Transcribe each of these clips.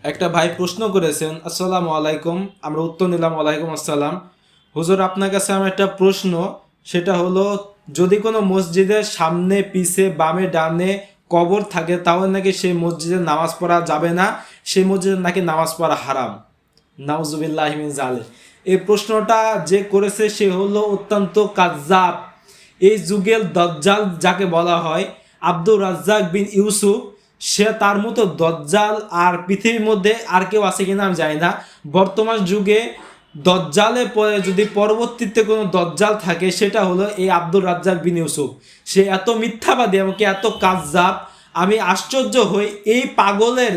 একটা ভাই প্রশ্ন করেছেন, আসসালামু আলাইকুম। আমরা উত্তর নিলাম ওয়ালাইকুম আসসালাম। হুজুর, আপনার কাছে আমার একটা প্রশ্ন, সেটা হলো যদি কোনো মসজিদের সামনে পিছে বামে ডানে কবর থাকে তাহলে নাকি সেই মসজিদে নামাজ পড়া যাবে না, সেই মসজিদে নাকি নামাজ পড়া হারাম। নাউজুবিল্লাহি মিন জালিক। এই প্রশ্নটা যে করেছে সে হলো অত্যন্ত কায্যাব। এই যুগের দজ্জাল যাকে বলা হয়, আব্দুর রাজ্জাক বিন ইউসুফ, সে তার মতো দজ্জাল আর পৃথিবীর মধ্যে আর কেউ আছে কিনা আমি জানি না। বর্তমান যুগে দজ্জালের পরে যদি পরবর্তীতে কোনো দজ্জাল থাকে সেটা হলো এই আব্দুর রাজ্জাক বিন ইউসুফ। সে এত মিথ্যাবাদী, এমনকি এত কায্যাব, আমি আশ্চর্য হই এই পাগলের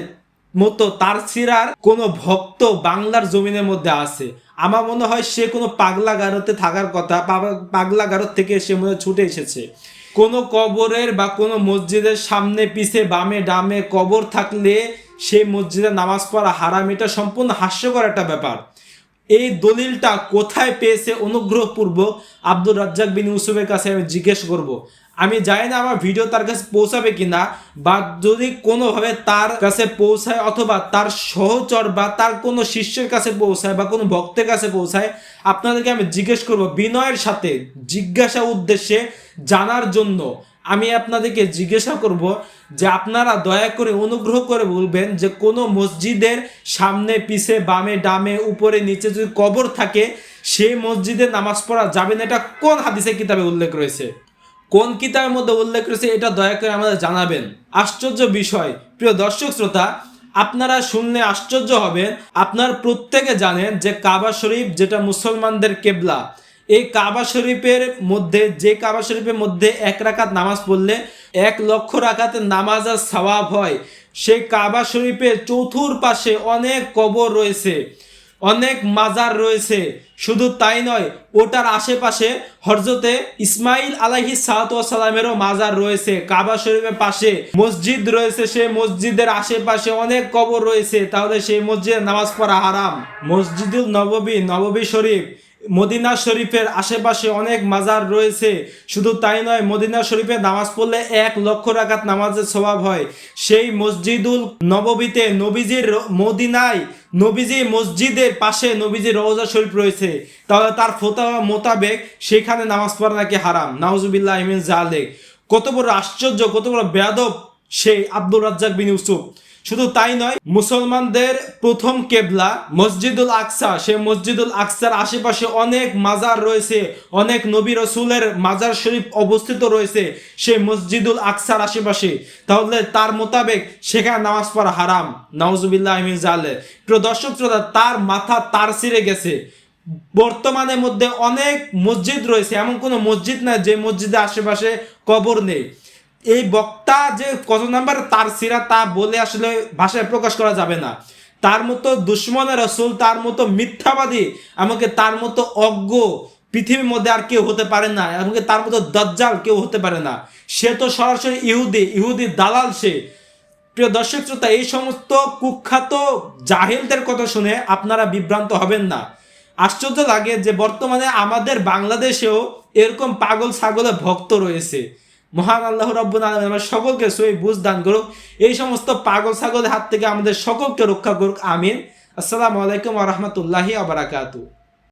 মতো তার সিরার কোনো ভক্ত বাংলার জমিনের মধ্যে আছে। আমার মনে হয় সে কোনো পাগলা গারোতে থাকার কথা, পাগলা গারোর থেকে সে মনে হয় ছুটে এসেছে। কোনো কবরের বা কোনো মসজিদের সামনে পিছে বামে ডামে কবর থাকলে সেই মসজিদে নামাজ পড়া হারাম, এটা সম্পূর্ণ হাস্যকর একটা ব্যাপার। এই দলিলটা কোথায় পেয়েছে অনুগ্রহপূর্বক আব্দুর রাজ্জাক বিন ইউসুফের কাছে আমি জিজ্ঞেস করব। আমি জানি না আমার ভিডিও তার কাছে পৌঁছাবে কিনা, বা যদি কোনোভাবে তার কাছে পৌঁছায় অথবা তার সহচর বা তার কোনো শিষ্যের কাছে পৌঁছায় বা কোনো ভক্তের কাছে পৌঁছায়, আপনাদেরকে আমি জিজ্ঞেস করব বিনয়ের সাথে, জিজ্ঞাসা উদ্দেশ্যে জানার জন্য আমি আপনাদেরকে জিজ্ঞাসা করব যে আপনারা দয়া করে অনুগ্রহ করে বলবেন যে কোনো মসজিদের সামনে পিছে বামে ডামে উপরে নিচে যদি কবর থাকে সেই মসজিদে নামাজ পড়া যাবে না, এটা কোন হাদিসে কিতাবে উল্লেখ রয়েছে, কোন কিতাবের মধ্যে উল্লেখ রয়েছে, এটা দয়া করে আমাদের জানাবেন। আশ্চর্য বিষয়, প্রিয় দর্শক শ্রোতা, আপনারা শুনলে আশ্চর্য হবেন। আপনার প্রত্যেকে জানেন যে কাবা শরীফ যেটা মুসলমানদের কেবলা, এই কাবা শরীফের মধ্যে, যে কাবা শরীফের মধ্যে 1 রাকাত নামাজ পড়লে 1,00,000 রাকাতের নামাজের সওয়াব হয়। সেই কাবা শরীফের চতুর্পাশে অনেক কবর রয়েছে, অনেক মাজার রয়েছে। শুধু তাই নয়, ওটার আশেপাশে হযরতে ইসমাইল আলাইহিস সালামেরও মাজার রয়েছে। কাবা শরীফের পাশে মসজিদ রয়েছে, সেই মসজিদের আশেপাশে অনেক কবর রয়েছে, তাহলে সেই মসজিদে নামাজ পড়া হারাম। মসজিদুল নববী, নববী শরীফ, মদিনা শরীফের আশেপাশে অনেক মাজার রয়েছে। শুধু তাই নয়, মদিনা শরীফে নামাজ পড়লে 1,00,000 রাকাত নামাজের সওয়াব হয়। সেই মসজিদুল নববীতে, নবীজির মদিনায় নবীজি মসজিদের পাশে নবীজির রওজা শরীফ রয়েছে, তাহলে তার ফতোয়া মোতাবেক সেখানে নামাজ পড়া নাকি হারাম। নাউজুবিল্লাহি মিন জালিক। কত বড় আশ্চর্য, কত বড় বেয়াদব সেই আব্দুর রাজ্জাক বিন ইউসুফ। শুধু তাই নয়, মুসলমানদের প্রথম কেবলা মসজিদুল আকসা, সেই মসজিদুল আকসার আশেপাশে অনেক মাজার রয়েছে, অনেক নবী রসুলের মাজার শরীফ অবস্থিত রয়েছে সেই মসজিদুল আকসার আশেপাশে, তাহলে তার মোতাবেক সেখানে নামাজ পড়া হারাম। নাউজুবিল্লাহি মিন জালিক। প্রিয় দর্শক শ্রোতা, তার মাথা তার ছিঁড়ে গেছে। বর্তমানের মধ্যে অনেক মসজিদ রয়েছে, এমন কোনো মসজিদ না যে মসজিদের আশেপাশে কবর নেই। এই বক্তা যে কত নাম্বার তার সিরা তা বলে আসলে ভাষায় প্রকাশ করা যাবে না। তার মতো দুশ্মনের রাসূল, তার মতো মিথ্যাবাদী, এমনকি তার মতো অজ্ঞ পৃথিবীর মধ্যে আর কেউ হতে পারে না, এমনকি তার মতো দাজ্জাল কেউ হতে পারে না। সে তো সরাসরি ইহুদি দালাল সে। প্রিয় দর্শক শ্রোতা, এই সমস্ত কুখ্যাত জাহেলদের কথা শুনে আপনারা বিভ্রান্ত হবেন না। আশ্চর্য লাগে যে বর্তমানে আমাদের বাংলাদেশেও এরকম পাগল ছাগলের ভক্ত রয়েছে। মহান আল্লাহ রাব্বুল আলামিন আমরা সকলকে সহিহ বুঝ দান করুক, এই সমস্ত পাগল ছাগলের হাত থেকে আমাদের সকলকে রক্ষা করুক, আমিন। আসসালামু আলাইকুম ওয়া রাহমাতুল্লাহি ওয়া বারাকাতুহু।